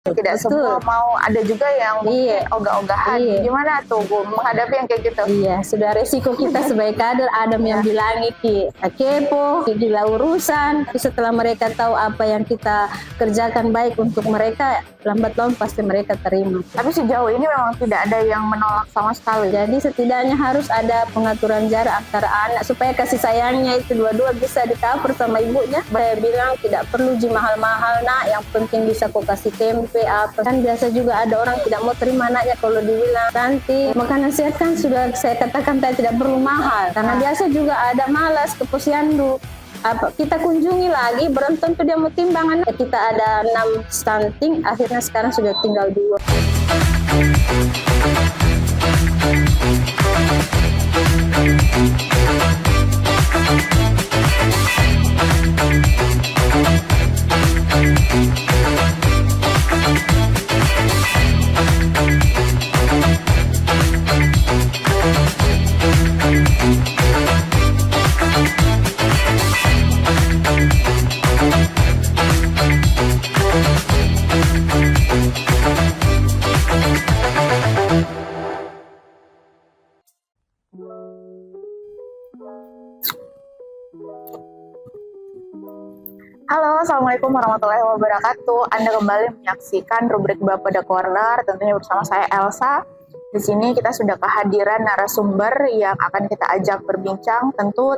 Tidak semua mau, ada juga yang mungkin ogah-ogahan. Gimana tuh Bu menghadapi yang kayak gitu? Iya, sudah resiko kita sebagai kader. Ada yang bilang iki kepo, gila urusan. Tapi setelah mereka tahu apa yang kita kerjakan baik untuk mereka, lambat laun pasti mereka terima. Tapi sejauh ini memang tidak ada yang menolak sama sekali. Jadi setidaknya harus ada pengaturan jarak antara anak supaya kasih sayangnya itu dua-dua bisa di-cover sama ibunya. Saya bilang tidak perlu mahal-mahal nak, yang penting bisa kok kasih tempe apa. Kan biasa juga ada orang tidak mau terima anaknya kalau dibilang nanti makanan sehat kan sudah saya katakan tadi tidak perlu mahal. Karena biasa juga ada malas ke posyandu. Apa kita kunjungi lagi belum tentu dia mau timbangan. Kita ada 6 stunting, akhirnya sekarang sudah tinggal 2. Halo, Assalamualaikum warahmatullahi wabarakatuh. Anda kembali menyaksikan rubrik Bapak The Corner, tentunya bersama saya Elsa. Di sini kita sudah kehadiran narasumber yang akan kita ajak berbincang, tentu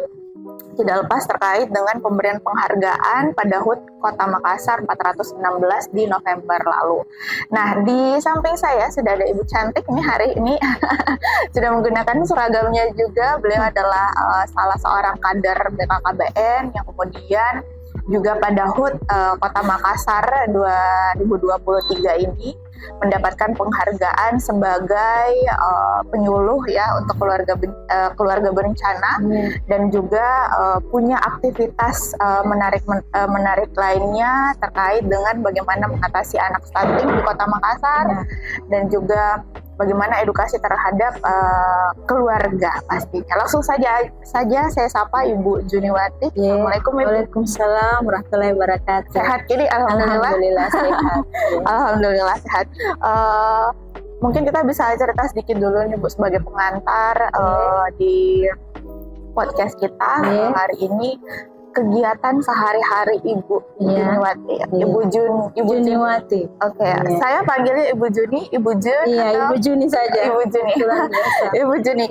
tidak lepas terkait dengan pemberian penghargaan pada HUT Kota Makassar 416 di November lalu. Nah, di samping saya sudah ada Ibu Cantik ini hari ini sudah menggunakan seragamnya juga. Beliau adalah salah seorang kader BKKBN yang kemudian juga pada HUT Kota Makassar 2023 ini mendapatkan penghargaan sebagai penyuluh ya untuk keluarga berencana dan juga punya aktivitas menarik lainnya terkait dengan bagaimana mengatasi anak stunting di Kota Makassar dan juga bagaimana edukasi terhadap keluarga pastinya. Langsung saja saya sapa Ibu Juniwati. Assalamualaikum Ibu. Waalaikumsalam warahmatullahi wabarakatuh. Sehat kini alhamdulillah. Alhamdulillah sehat. Alhamdulillah sehat. Mungkin kita bisa cerita sedikit dulu nih Bu sebagai pengantar di podcast kita hari ini. Kegiatan sehari-hari Ibu Juniwati, Ibu Juniwati. Oke, saya panggilnya Ibu Juni, Ibu Jun. Iya, Ibu Juni saja. Ibu Juni. Ibu Juni.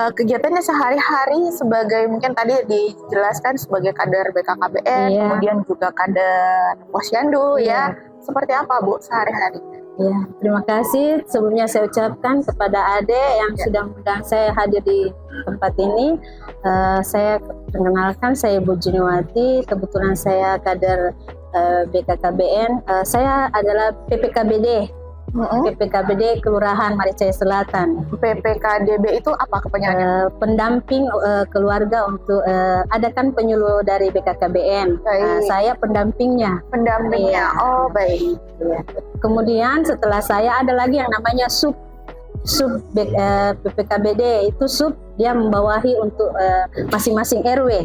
Kegiatannya sehari-hari sebagai mungkin tadi dijelaskan sebagai kader BKKBN, kemudian juga kader posyandu ya. Seperti apa Bu sehari-hari? Ya, terima kasih. Sebelumnya saya ucapkan kepada Ade yang sudah mengundang saya hadir di tempat ini. Saya perkenalkan, saya Ibu Juniwati. Kebetulan saya kader BKKBN. Saya adalah PPKBD. PPKBD Kelurahan Maricaya Selatan. PPKDB itu apa kepanjangannya? Pendamping keluarga untuk ada kan penyuluh dari BKKBN. Saya pendampingnya. Pendampingnya. Oh baik. Kemudian setelah saya ada lagi yang namanya sub PPKBD, itu sub dia membawahi untuk masing-masing RW.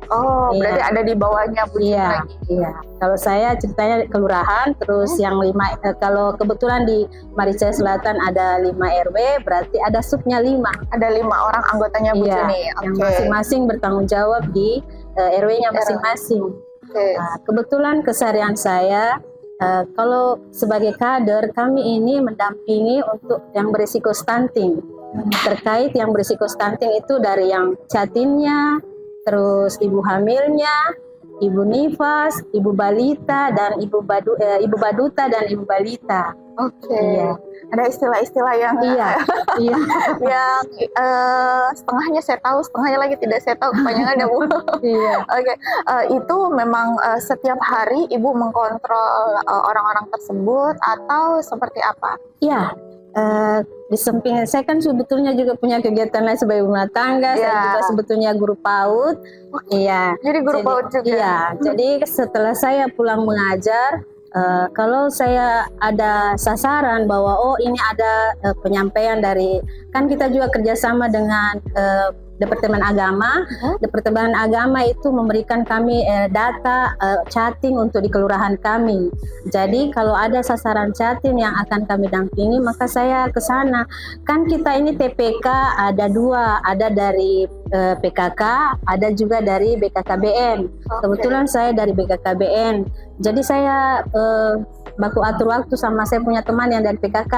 Oh, berarti ada di bawahnya Bu lagi. Iya. Kalau saya ceritanya kelurahan, terus yang 5 kalau kebetulan di Maricaya Selatan ada 5 RW, berarti ada subnya 5. Ada 5 orang anggotanya Bu Juni. Yang masing-masing bertanggung jawab di RW-nya masing-masing. Nah, kebetulan keseharian saya kalau sebagai kader, kami ini mendampingi untuk yang berisiko stunting. Terkait yang berisiko stunting itu dari yang jatinnya, terus ibu hamilnya, ibu nifas, ibu balita, dan ibu baduta dan ibu balita. Iya. Ada istilah-istilah yang yang setengahnya saya tahu, setengahnya lagi tidak saya tahu kepanjangannya Bu. Itu memang setiap hari Ibu mengkontrol orang-orang tersebut atau seperti apa? Iya. Di samping saya kan sebetulnya juga punya kegiatan lain sebagai rumah tangga, saya juga sebetulnya guru PAUD. Jadi guru PAUD juga. Iya. Jadi setelah saya pulang mengajar, kalau saya ada sasaran bahwa ini ada penyampaian dari, kan kita juga kerjasama dengan Departemen Agama. Departemen Agama itu memberikan kami data chatting untuk di kelurahan kami. Jadi kalau ada sasaran chatting yang akan kami dampingi, maka saya ke sana. Kan kita ini TPK ada dua, ada dari PKK, ada juga dari BKKBN. Kebetulan saya dari BKKBN. Jadi saya baku atur waktu sama saya punya teman yang dari PKK.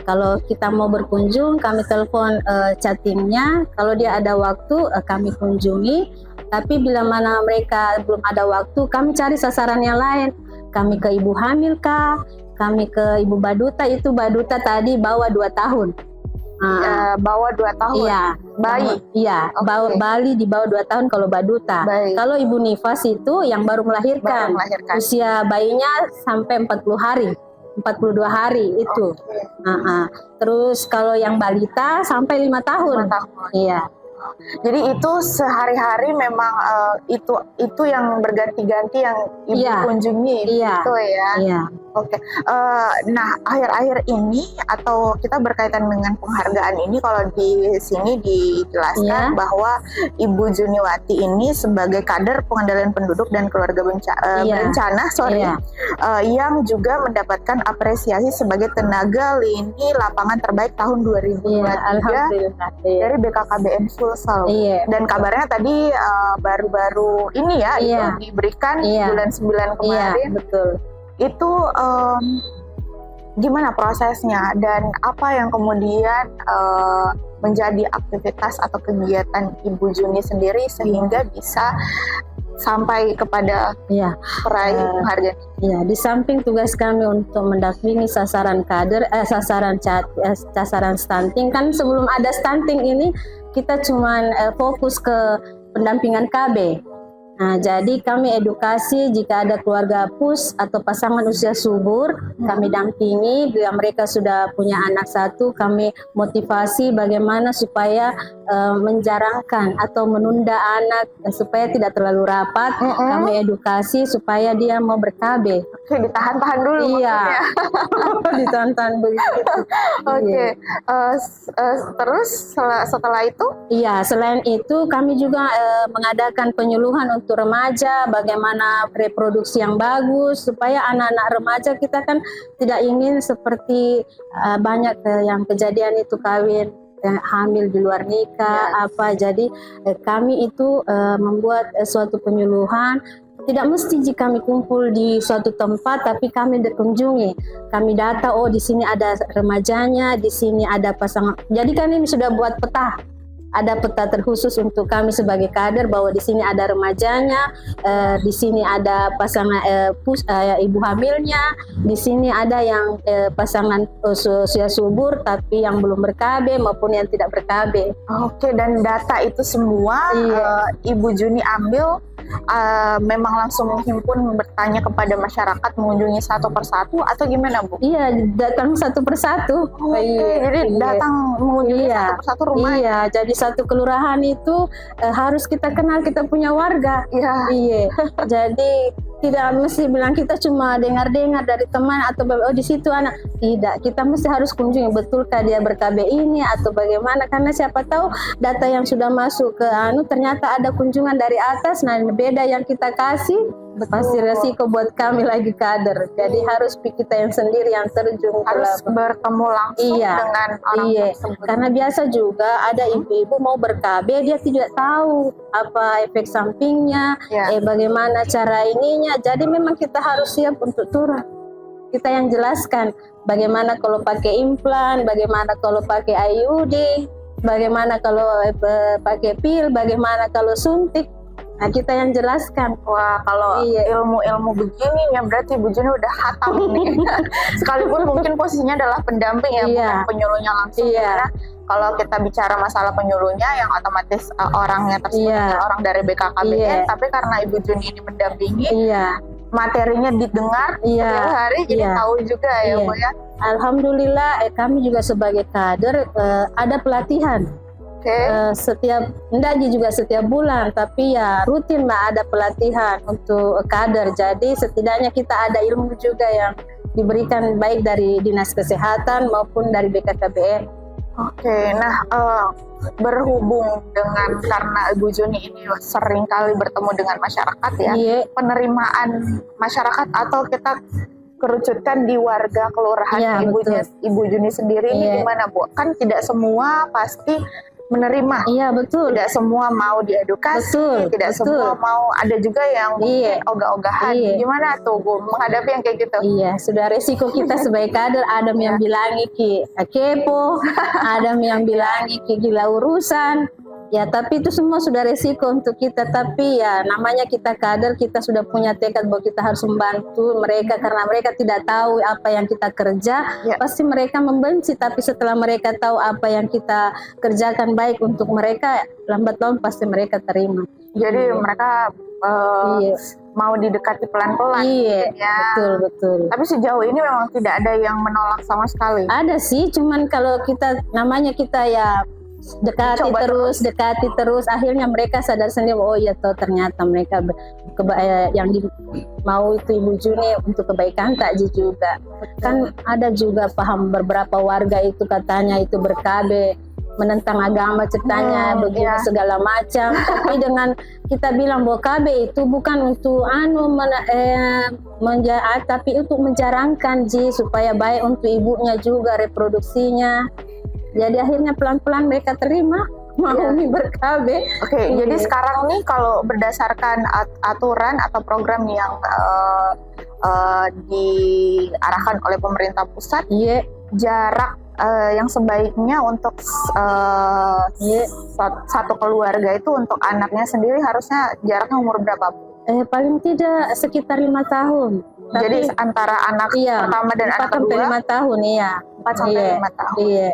Kalau kita mau berkunjung, kami telepon chattingnya. Kalau dia ada waktu, kami kunjungi. Tapi bila mana mereka belum ada waktu, kami cari sasaran yang lain. Kami ke ibu hamil kah? Kami ke ibu baduta. Itu baduta tadi bawah 2 tahun. Bawah 2 tahun. Iya, bayi. Iya, Bali di bawah 2 tahun kalau baduta. Baik. Kalau ibu nifas itu yang baru melahirkan. Usia bayinya sampai 40 hari. 42 hari itu. Terus kalau yang balita sampai 5 tahun. 5 tahun. Iya. Jadi itu sehari-hari memang itu yang berganti-ganti yang ibu kunjungi gitu ya. Iya. Oke. Nah, akhir-akhir ini atau kita berkaitan dengan penghargaan ini, kalau di sini dijelaskan bahwa Ibu Juniwati ini sebagai kader pengendalian penduduk dan keluarga berencana, yang juga mendapatkan apresiasi sebagai tenaga lini lapangan terbaik tahun 2023 dari BKKBN Sulsel. Dan kabarnya tadi baru-baru ini itu diberikan bulan 9 kemarin. Betul. Itu gimana prosesnya dan apa yang kemudian menjadi aktivitas atau kegiatan Ibu Juni sendiri sehingga bisa sampai kepada peraih penghargaan? Iya, di samping tugas kami untuk mendampingi sasaran kader, sasaran stunting, kan sebelum ada stunting ini kita cuman fokus ke pendampingan KB. Nah, jadi kami edukasi jika ada keluarga PUS atau pasangan usia subur, kami dampingi. Bila mereka sudah punya anak satu, kami motivasi bagaimana supaya menjarangkan atau menunda anak supaya tidak terlalu rapat. Kami edukasi supaya dia mau ber-KB. Oke, ditahan-tahan dulu. Iya, ditahan-tahan begitu. Oke. Terus setelah itu? Iya, selain itu kami juga mengadakan penyuluhan untuk remaja, bagaimana reproduksi yang bagus supaya anak-anak remaja kita kan tidak ingin seperti banyak yang kejadian itu kawin hamil di luar nikah jadi kami itu membuat suatu penyuluhan. Tidak mesti jika kami kumpul di suatu tempat, tapi kami dikunjungi. Kami data, di sini ada remajanya, di sini ada pasangan. Jadi kami sudah buat peta. Ada peta terkhusus untuk kami sebagai kader bahwa di sini ada remajanya, di sini ada pasangan ibu hamilnya, di sini ada yang pasangan usia subur tapi yang belum ber-KB maupun yang tidak ber-KB. Oke, dan data itu semua Ibu Juni ambil memang langsung menghimpun, bertanya kepada masyarakat, mengunjungi satu persatu atau gimana, Bu? Iya, datang satu persatu. Jadi datang mengunjungi satu persatu rumah. Iya, jadi satu kelurahan itu harus kita kenal, kita punya warga. Iya. Jadi tidak mesti bilang kita cuma dengar-dengar dari teman atau di situ anak. Tidak, kita mesti harus kunjungi, betulkah dia ber-KB ini atau bagaimana, karena siapa tahu data yang sudah masuk ke ternyata ada kunjungan dari atas, nah beda yang kita kasih. Pasti resiko buat kami lagi kader. Jadi harus kita yang sendiri yang terjun, harus bertemu langsung dengan orang tersebut. Karena biasa juga ada ibu-ibu mau ber-KB, dia tidak tahu apa efek sampingnya, bagaimana cara ininya. Jadi memang kita harus siap untuk turun. Kita yang jelaskan bagaimana kalau pakai implan, bagaimana kalau pakai IUD, bagaimana kalau pakai pil, bagaimana kalau suntik. Nah, kita yang jelaskan. Wah, kalau ilmu-ilmu begini ya berarti Ibu Juni udah hatam nih. Sekalipun mungkin posisinya adalah pendamping bukan penyuluhnya langsung. Karena kalau kita bicara masalah penyuluhnya yang otomatis orangnya tersebut orang dari BKKBN, tapi karena Ibu Juni ini mendampingi, materinya didengar setiap hari, jadi tahu juga ya Bu ya. Alhamdulillah kami juga sebagai kader ada pelatihan. Setiap bulan, tapi ya rutin ada pelatihan untuk kader. Jadi setidaknya kita ada ilmu juga yang diberikan baik dari Dinas Kesehatan maupun dari BKKBN. Oke, nah berhubung dengan karena Ibu Juni ini sering kali bertemu dengan masyarakat ya, Iya. penerimaan masyarakat atau kita kerucutkan di warga kelurahan Iya, Ibu Juni sendiri ini Iya. gimana Bu? Kan tidak semua pasti menerima. Iya betul. Tidak semua mau diedukasi, Betul, tidak betul. semua mau, ada juga yang mungkin Iya. ogah-ogahan. Iya. Gimana tuh Bu menghadapi yang kayak gitu? Iya, sudah resiko kita sebagai kader. Ada yang bilang iki kepo, ada yang bilang iki gila urusan. Ya, tapi itu semua sudah resiko untuk kita. Tapi ya namanya kita kader, kita sudah punya tekad bahwa kita harus membantu mereka karena mereka tidak tahu apa yang kita kerja. Ya. Pasti mereka membenci. Tapi setelah mereka tahu apa yang kita kerjakan baik untuk mereka, lambat laun pasti mereka terima. Jadi mereka Iya. mau didekati pelan-pelan. Iya, Ya. betul. Tapi sejauh ini memang tidak ada yang menolak sama sekali. Ada sih, cuman kalau kita namanya kita ya dekati Coba terus, akhirnya mereka sadar sendiri, oh ya toh ternyata mereka yang mau itu Ibu Juni untuk kebaikan tak juga. Kan ada juga paham beberapa warga itu katanya itu berkabe, menentang agama ceritanya begini iya. segala macam. Tapi dengan kita bilang bahwa KB itu bukan untuk tapi untuk menjarangkan supaya baik untuk ibunya juga reproduksinya. Jadi akhirnya pelan-pelan mereka terima mau ber-KB. Oke, jadi sekarang nih kalau berdasarkan aturan atau program yang diarahkan oleh pemerintah pusat, Iya. jarak yang sebaiknya untuk satu keluarga itu untuk anaknya sendiri harusnya jaraknya umur berapa? Paling tidak sekitar 5 tahun. Jadi antara anak pertama dan anak 4 sampai kedua 5 tahun, iya. 4 sampai 5 tahun. Iya.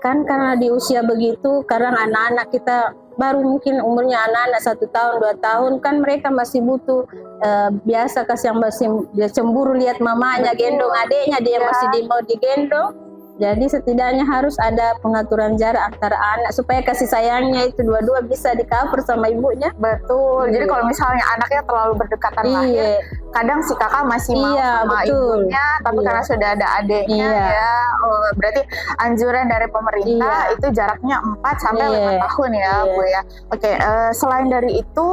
Kan karena di usia begitu, kadang anak-anak kita baru mungkin umurnya anak-anak 1 tahun, 2 tahun, kan mereka masih butuh biasa kasih yang masih dia cemburu lihat mamanya gendong adiknya, dia masih mau digendong. Jadi setidaknya harus ada pengaturan jarak antara anak supaya kasih sayangnya itu dua-dua bisa di-cover sama ibunya. Betul. Jadi kalau misalnya anaknya terlalu berdekatan lahir, kadang si kakak masih mau sama ibunya, tapi karena sudah ada adiknya ya, berarti anjuran dari pemerintah itu jaraknya 4 sampai 5 tahun ya, Bu ya. Oke, selain dari itu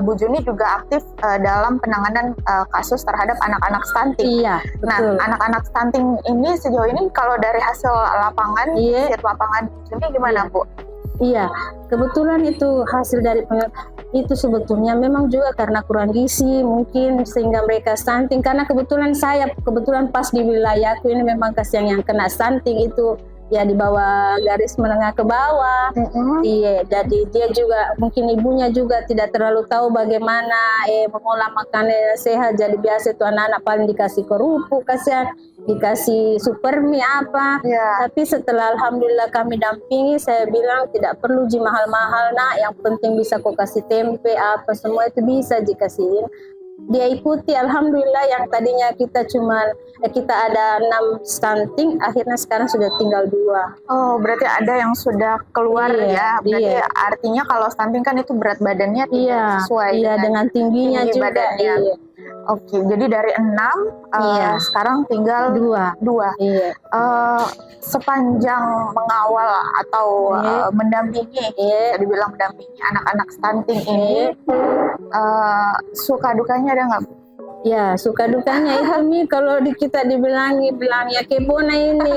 Bu Juni juga aktif dalam penanganan kasus terhadap anak-anak stunting. Iya, Nah, betul. anak-anak stunting ini sejauh ini kalau dari hasil lapangan, visit lapangan ini gimana Bu? Iya, kebetulan itu hasil dari itu sebetulnya memang juga karena kurang gizi mungkin sehingga mereka stunting, karena kebetulan pas di wilayahku ini memang kasihan yang kena stunting itu ya di bawah garis menengah ke bawah. Iya, jadi dia juga mungkin ibunya juga tidak terlalu tahu bagaimana mengolah makanan yang sehat. Jadi biasa itu anak-anak paling dikasih kerupuk, dikasih supermie apa. Tapi setelah alhamdulillah kami dampingi, saya bilang tidak perlu mahal-mahal nak, yang penting bisa kok kasih tempe apa semua itu bisa dikasihin. Dia ikuti, alhamdulillah. Yang tadinya kita kita ada 6 stunting, akhirnya sekarang sudah tinggal 2. Oh, berarti ada yang sudah keluar ya. Berarti artinya kalau stunting kan itu berat badannya tidak sesuai dengan tingginya juga badannya. Oke, jadi dari 6 sekarang tinggal 2. Iya. Sepanjang mengawal atau mendampingi, bisa dibilang mendampingi anak-anak stunting ini, suka dukanya ada nggak Bu? Ya, suka dukanya itu nih kalau kita bilang ya kebona ini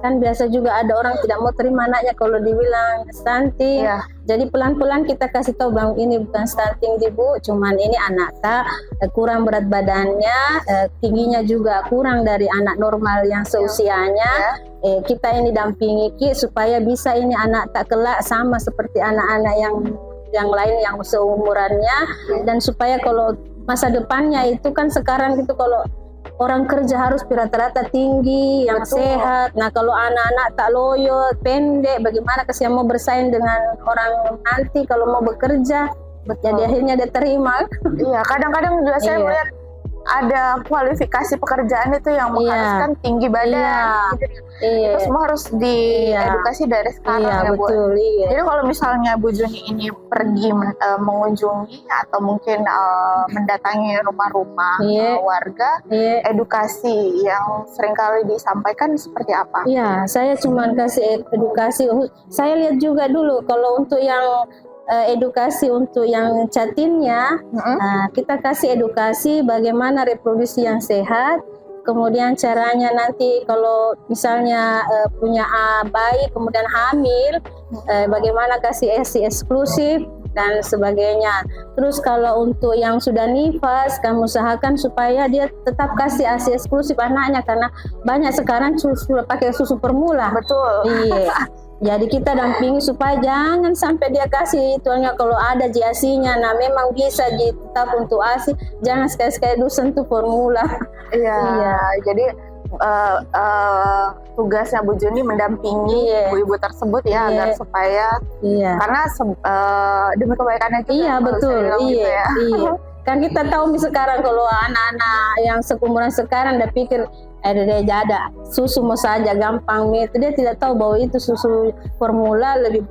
kan biasa juga ada orang tidak mau terima anaknya kalau dibilang stunting. Jadi pelan-pelan kita kasih tahu bang ini bukan stunting Bu, cuman ini anak kurang berat badannya, tingginya juga kurang dari anak normal yang seusianya. Kita ini dampingi supaya bisa ini anak tak kelak sama seperti anak-anak yang lain yang seumurannya, dan supaya kalau masa depannya itu kan sekarang gitu kalau orang kerja harus rata-rata tinggi, yang sehat. Nah kalau anak-anak tak loyo, pendek, bagaimana kesian mau bersaing dengan orang nanti kalau mau bekerja. Jadi akhirnya dia terima. Iya, kadang-kadang juga saya melihat ada kualifikasi pekerjaan itu yang mengharuskan tinggi badan. Gitu. Iya. Itu semua harus diedukasi dari sekarang Iya, ya Bu. betul. Iya. Jadi kalau misalnya Bu Juni ini pergi mengunjungi atau mungkin mendatangi rumah-rumah warga, edukasi yang seringkali disampaikan seperti apa? Iya, saya cuma kasih edukasi. Saya lihat juga dulu kalau untuk yang edukasi untuk yang catinnya, kita kasih edukasi bagaimana reproduksi yang sehat. Kemudian caranya nanti kalau misalnya punya bayi kemudian hamil, bagaimana kasih ASI eksklusif dan sebagainya. Terus kalau untuk yang sudah nifas, kamu usahakan supaya dia tetap kasih ASI eksklusif anaknya karena banyak sekarang sudah pakai susu formula. Betul. Iya. Jadi kita dampingi supaya jangan sampai dia kasih ituannya kalau ada JASI-nya. Nah memang bisa tetap untuk ASI, jangan sekali-sekali dulu sentuh formula. Iya. Jadi tugasnya Bu Juni mendampingi ibu-ibu tersebut ya agar supaya karena demi kebaikannya juga. Iya betul. Iya. Gitu ya. Iya. Kan kita tahu sekarang kalau anak-anak yang seumuran sekarang udah pikir dia ada susu mau saja gampang itu, dia tidak tahu bahwa itu susu formula lebih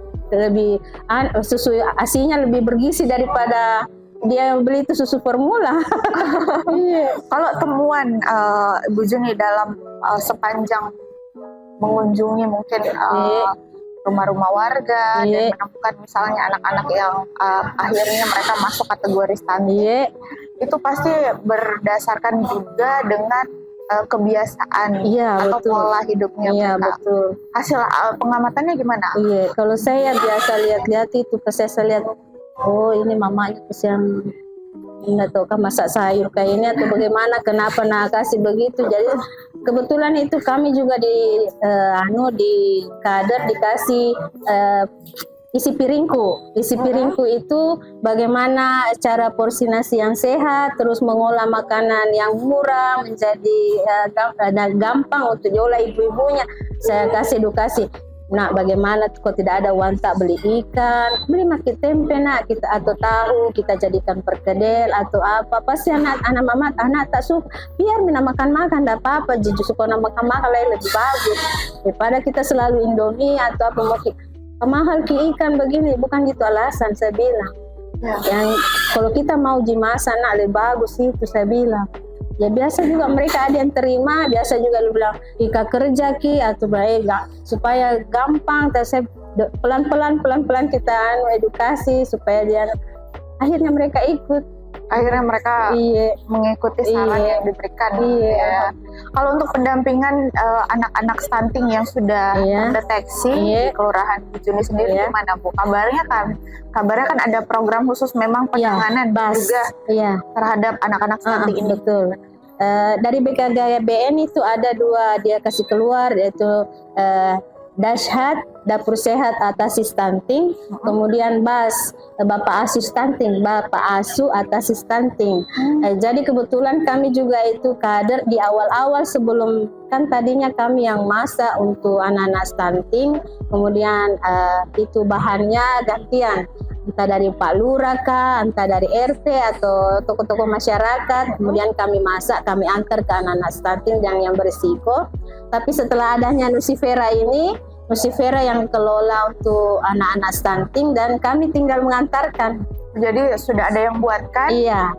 susu asinya lebih bergizi daripada dia beli itu susu formula. Kalau temuan Bu Juni dalam sepanjang mengunjungi mungkin rumah-rumah warga dan menemukan misalnya anak-anak yang akhirnya mereka masuk kategori stunting, itu pasti berdasarkan juga dengan kebiasaan atau pola hidupnya mereka. Betul. Hasil pengamatannya gimana? Iya, kalau saya biasa lihat-lihat itu, pas saya lihat, oh ini mamanya pesan nggak tahu kan masak sayur kayak ini atau bagaimana, kenapa kasih begitu. Jadi kebetulan itu kami juga di kader dikasih isi piringku. Isi piringku itu bagaimana cara porsi nasi yang sehat, terus mengolah makanan yang murah menjadi gampang untuk diolah ibu-ibunya. Saya kasih edukasi. Nah, bagaimana kok tidak ada uang tak beli ikan, beli makin tempe kita atau tahu kita jadikan perkedel atau apa. Pasti anak mama tak suka. Biar mina makan tidak apa-apa. Jujur suka makan lain lebih bagus daripada kita selalu Indomie atau apa mahal ikan begini. Bukan gitu alasan saya bilang. Yang kalau kita mau jimasa lebih bagus itu saya bilang. Ya biasa juga mereka ada yang terima, biasa juga lu bilang Ika kerja atau baik supaya gampang. Saya pelan-pelan kita edukasi supaya dia akhirnya mereka ikut. Akhirnya mereka mengikuti saran yang diberikan. Kalau untuk pendampingan anak-anak stunting yang sudah terdeteksi di Kelurahan Bu Juni sendiri gimana Bu? Kabarnya kan ada program khusus memang penanganan juga terhadap anak-anak stunting ini. Betul. Dari BKKBN itu ada 2 dia kasih keluar, yaitu Dashhat Dapur Sehat Atasi Stunting, kemudian BAS Bapak Asuh Stunting, Bapak Asuh Atasi Stunting. Jadi kebetulan kami juga itu kader di awal-awal sebelum, kan tadinya kami yang masak untuk anak-anak stunting, kemudian itu bahannya gantian, entah dari Pak Lurah kah, entah dari RT atau tokoh-tokoh masyarakat, kemudian kami masak, kami antar ke anak-anak stunting yang berisiko. Tapi setelah adanya Nusifera ini, Nusifera yang kelola untuk anak-anak stunting dan kami tinggal mengantarkan. Jadi sudah ada yang buatkan? Iya,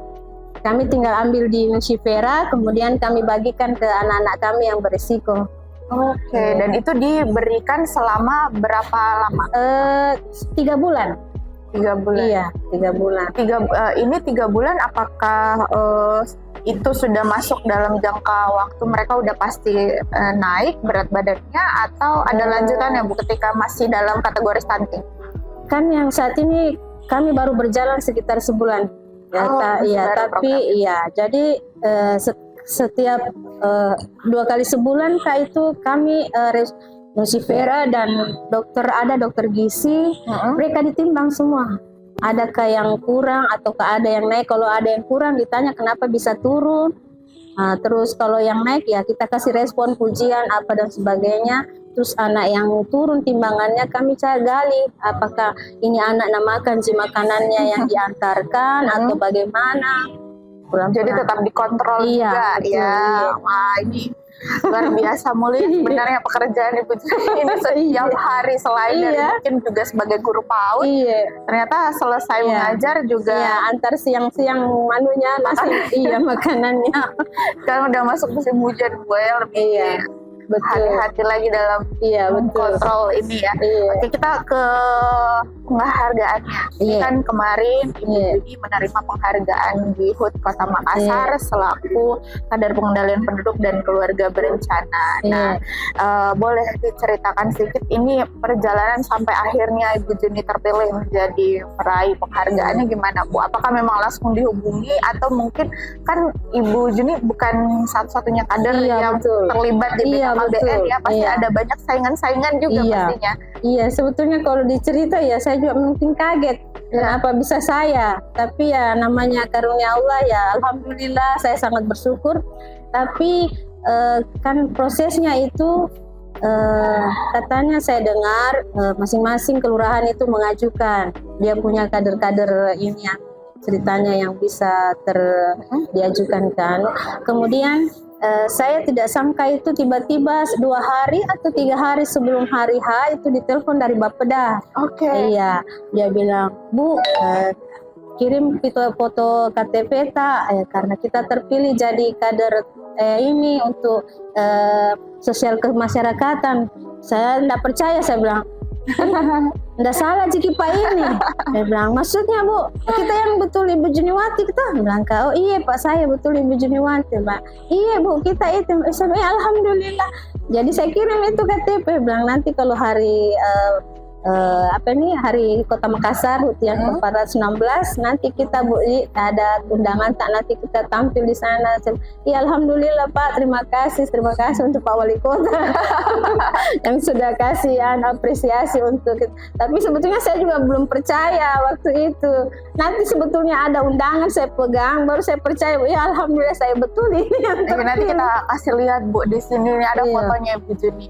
kami tinggal ambil di Nusifera, kemudian kami bagikan ke anak-anak kami yang berisiko. Oke, dan itu diberikan selama berapa lama? 3 bulan. 3 bulan? Iya, 3 bulan. Ini 3 bulan apakah itu sudah masuk dalam jangka waktu mereka udah pasti naik berat badannya atau ada lanjutannya Bu ketika masih dalam kategori stunting? Kan yang saat ini kami baru berjalan sekitar sebulan. Jadi setiap 2 kali sebulan itu kami Nusifera dan ada dokter gizi, mereka ditimbang semua. Adakah yang kurang ataukah ada yang naik? Kalau ada yang kurang ditanya kenapa bisa turun. Terus kalau yang naik ya kita kasih respon pujian apa dan sebagainya. Terus anak yang turun timbangannya kami cari gali apakah ini anak makan makanannya yang diantarkan atau bagaimana. Jadi tetap dikontrol Iya, juga betul, ya. iya. Wah, ini luar biasa Muli sebenarnya pekerjaan Ibu Juni ini setiap hari selain dari Iya. mungkin juga sebagai guru PAUD. Iya. Ternyata selesai Iya. mengajar juga Iya, antar siang-siang manunya nasi, iya makanannya. kan udah masuk musim hujan Bu ya, lebih Iya, betul. hati-hati lagi dalam Iya, betul. kontrol ini ya. Iya. Oke, kita ke penghargaannya. Ini Iya. kan kemarin Ibu Iya. Juni menerima penghargaan di HUT Kota Makassar selaku Kadar Pengendalian Penduduk dan Keluarga Berencana. Nah, boleh diceritakan sedikit ini perjalanan sampai akhirnya Ibu Juni terpilih menjadi peraih penghargaannya gimana Bu? Apakah memang langsung dihubungi atau mungkin kan Ibu Juni bukan satu-satunya kader Iya, yang betul. terlibat di Iya, BKKBN betul. ya, pasti Iya. ada banyak saingan-saingan juga Iya. pastinya. Iya, sebetulnya kalau dicerita ya saya juga mungkin kaget. Kenapa bisa saya? Tapi ya namanya karunia Allah ya, alhamdulillah saya sangat bersyukur. Tapi kan prosesnya itu katanya saya dengar masing-masing kelurahan itu mengajukan dia punya kader-kader ini yang ceritanya yang bisa diajukan kan. Kemudian saya tidak sangka itu tiba-tiba 2 hari atau 3 hari sebelum hari H itu ditelepon dari Bapeda. Oke. Iya, dia bilang, Bu, kirim foto KTP tak, karena kita terpilih jadi kader ini untuk sosial kemasyarakatan. Saya tidak percaya, saya bilang, tidak salah Ciki Pak ini. Dia bilang, maksudnya Bu, kita yang betul Ibu Juniwati kita. Bilang, oh iya Pak saya betul Ibu Juniwati. Bilang, iya Bu kita itu. Saya bilang, alhamdulillah. Jadi saya kirim itu KTP. Bilang nanti kalau hari hari Kota Makassar HUT yang ke-416 nanti kita Bu ada undangan tak nanti kita tampil di sana. Ya alhamdulillah Pak, terima kasih untuk Pak Wali Kota yang sudah kasih apresiasi untuk kita. Tapi sebetulnya saya juga belum percaya waktu itu. Nanti sebetulnya ada undangan saya pegang baru saya percaya. Ya alhamdulillah saya betul ini. Nanti kita kasih lihat Bu di sini ada fotonya Ibu Juni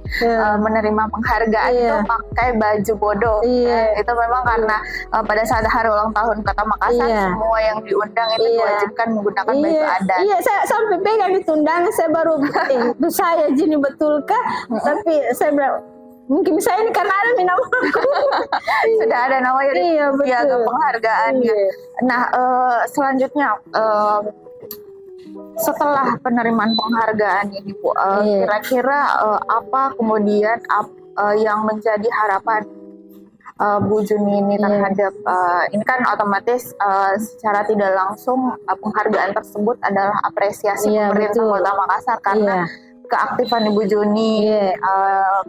menerima penghargaan itu pakai baju bodoh. Itu memang karena pada saat hari ulang tahun Kota Makassar semua yang diundang itu diwajibkan menggunakan baju adat. Iya, saya sampai pegang itu undangan saya baru itu saya Jini betulkah? Tapi saya bilang mungkin saya ini karena ada nama aku. Sudah ada namanya di piagam penghargaannya. Nah, selanjutnya setelah penerimaan penghargaan ini Bu, kira-kira apa kemudian yang menjadi harapan Bu Juni ini terhadap ini kan otomatis secara tidak langsung penghargaan tersebut adalah apresiasi pemerintah Kota Makassar karena keaktifan Ibu Juni,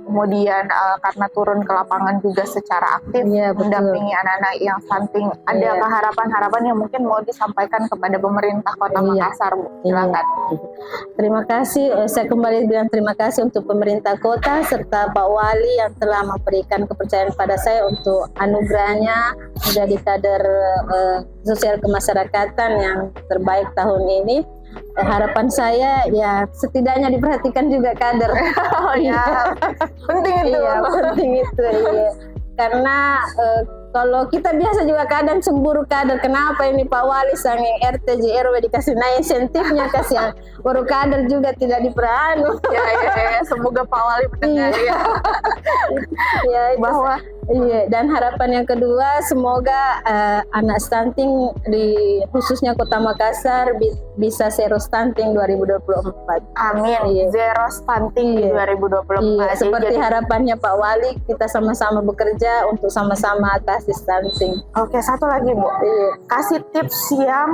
kemudian karena turun ke lapangan juga secara aktif mendampingi anak-anak yang stunting. Adakah harapan-harapan yang mungkin mau disampaikan kepada pemerintah Kota Makassar, Bu? Silakan. Terima kasih. Saya kembali bilang terima kasih untuk pemerintah kota serta Pak Wali yang telah memberikan kepercayaan pada saya untuk anugerahnya menjadi kader sosial kemasyarakatan yang terbaik tahun ini. Harapan saya ya setidaknya diperhatikan juga kader. Penting itu. Penting itu. Karena kalau kita biasa juga kadang cemburu kader, kenapa ini Pak Wali sanging RT JRW dikasih naik insentifnya, kasih baru kader juga tidak diperanu. Ya, semoga Pak Wali mendengar bahwa dan harapan yang kedua semoga anak stunting di khususnya Kota Makassar bisa zero stunting 2024. Amin. Zero stunting di 2024. Seperti harapannya Pak Wali, kita sama-sama bekerja untuk sama-sama atasi stunting. Oke, satu lagi Bu. Kasih tips yang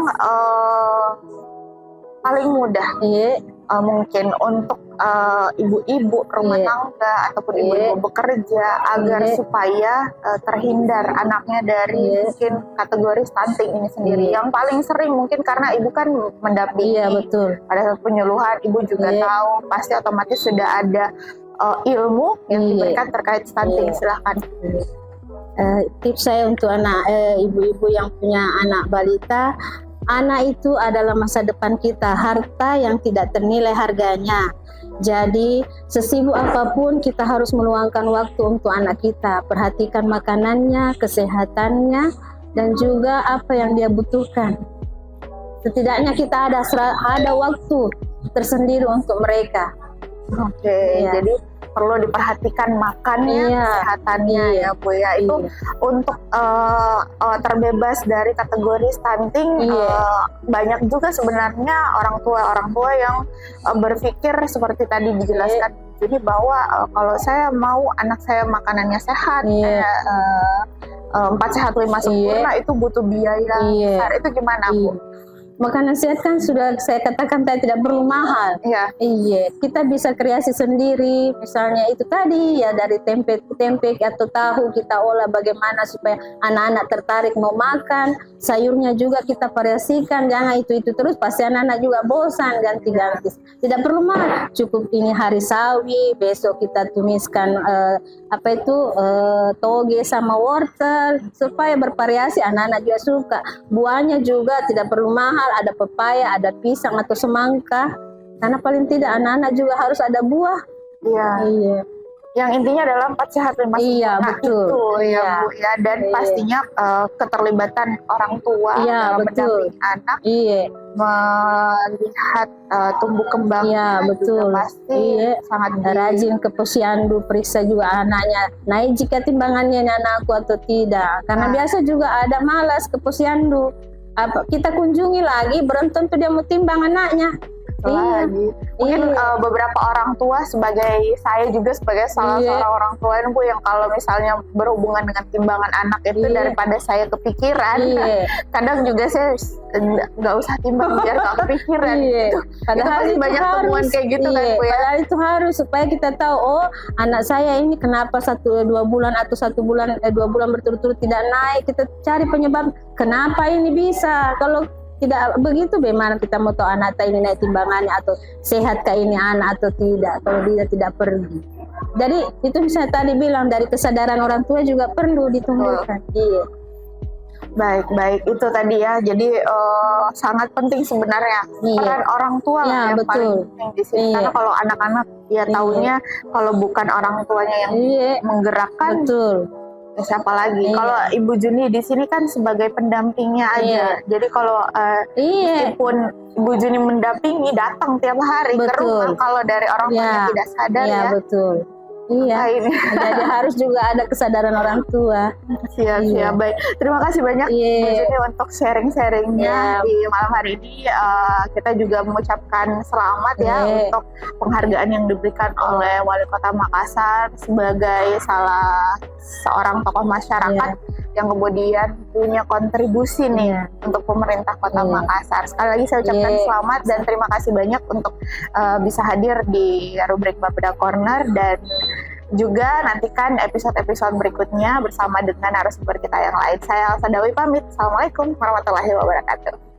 paling mudah. Mungkin untuk ibu-ibu rumah tangga ataupun ibu-ibu bekerja agar supaya terhindar anaknya dari mungkin kategori stunting ini sendiri. Yang paling sering mungkin karena ibu kan mendampingi pada saat penyuluhan, ibu juga tahu pasti otomatis sudah ada ilmu yang diberikan terkait stunting. Silahkan. Tips saya untuk anak ibu-ibu yang punya anak balita, anak itu adalah masa depan kita, harta yang tidak ternilai harganya. Jadi sesibuk apapun kita harus meluangkan waktu untuk anak kita, perhatikan makanannya, kesehatannya, dan juga apa yang dia butuhkan. setidaknya kita ada waktu tersendiri untuk mereka. Oke, Iya. jadi perlu diperhatikan makannya, Iya. kesehatannya Iya. ya Bu ya. Itu Iya. untuk terbebas dari kategori stunting. Iya. Banyak juga sebenarnya orang tua yang berpikir seperti tadi dijelaskan. Jadi bahwa kalau saya mau anak saya makanannya sehat, Iya. kayak 4 sehat 5 sempurna, itu butuh biaya Iya. besar. Itu gimana Bu? Iya. Makanan sehat kan sudah saya katakan tadi tidak perlu mahal. Iya. Iya, kita bisa kreasi sendiri. Misalnya itu tadi ya, dari tempe atau tahu kita olah bagaimana supaya anak-anak tertarik mau makan. Sayurnya juga kita variasikan, jangan itu terus pasti anak-anak juga bosan, ganti-ganti. Tidak perlu mahal, cukup ini hari sawi, besok kita tumiskan toge sama wortel supaya bervariasi, anak-anak juga suka. Buahnya juga tidak perlu mahal, ada pepaya, ada pisang atau semangka. Karena paling tidak anak-anak juga harus ada buah. Iya. Iya. Yang intinya adalah 4 sehat 5 Iya, sempurna betul. itu ya Iya. Bu ya, dan Iya. pastinya keterlibatan orang tua Iya, dalam betul. mendampingi anak, Iya. melihat tumbuh kembangnya Iya, betul. juga pasti Iya. sangat Rajin ke posyandu, periksa juga anaknya naik jika timbangannya ini anakku atau tidak. Karena Nah. biasa juga ada malas ke posyandu. Kita kunjungi lagi, belum tentu dia mau timbang anaknya. Iya. lagi. Mungkin Iya. beberapa orang tua, sebagai saya juga sebagai salah Iya. seorang orang tua Bu, yang kalau misalnya berhubungan dengan timbangan anak itu, Iya. daripada saya kepikiran, Iya. kadang juga saya nggak usah timbang biar nggak kepikiran. Iya. Itu pasti itu banyak harus. temuan kayak gitu kan Iya, Bu ya. padahal itu harus supaya kita tahu, oh anak saya ini kenapa 1-2 bulan atau 2 bulan berturut-turut tidak naik. Kita cari penyebab kenapa ini bisa. Kalau tidak begitu, bagaimana kita mau tahu anak ini naik timbangannya atau sehatkah ini anak atau tidak, kalau dia tidak pergi. Jadi itu saya tadi bilang, dari kesadaran orang tua juga perlu ditumbuhkan. Iya. Baik, itu tadi ya. Jadi sangat penting sebenarnya Iya. peran orang tua Iya, yang betul. paling penting di sini. Iya. Karena kalau anak-anak ya taunya kalau bukan orang tuanya yang Iya. menggerakkan, Betul. ya siapa lagi? Iya. Kalau Ibu Juni di sini kan sebagai pendampingnya aja. Jadi kalau Iya. meskipun Ibu Juni mendampingi, datang tiap hari ke Betul. rumah, kalau dari orang tuanya Iya. tidak sadar Iya, ya. betul. Iya. Nah, ini Jadi harus juga ada kesadaran orang tua. siap. Iya. Baik, terima kasih banyak Iya. Bu Juni untuk sharing-sharingnya Iya. di malam hari ini. Kita juga mengucapkan selamat ya Iya. untuk penghargaan yang diberikan oleh Wali Kota Makassar sebagai salah seorang tokoh masyarakat yang kemudian punya kontribusi nih Iya. untuk pemerintah Kota Iya. Makassar. Sekali lagi saya ucapkan Iya. selamat dan terima kasih banyak untuk bisa hadir di rubrik Bapeda Corner, dan juga nantikan episode-episode berikutnya bersama dengan narasumber kita yang lain. Saya Elsa Dawi pamit. Assalamualaikum warahmatullahi wabarakatuh.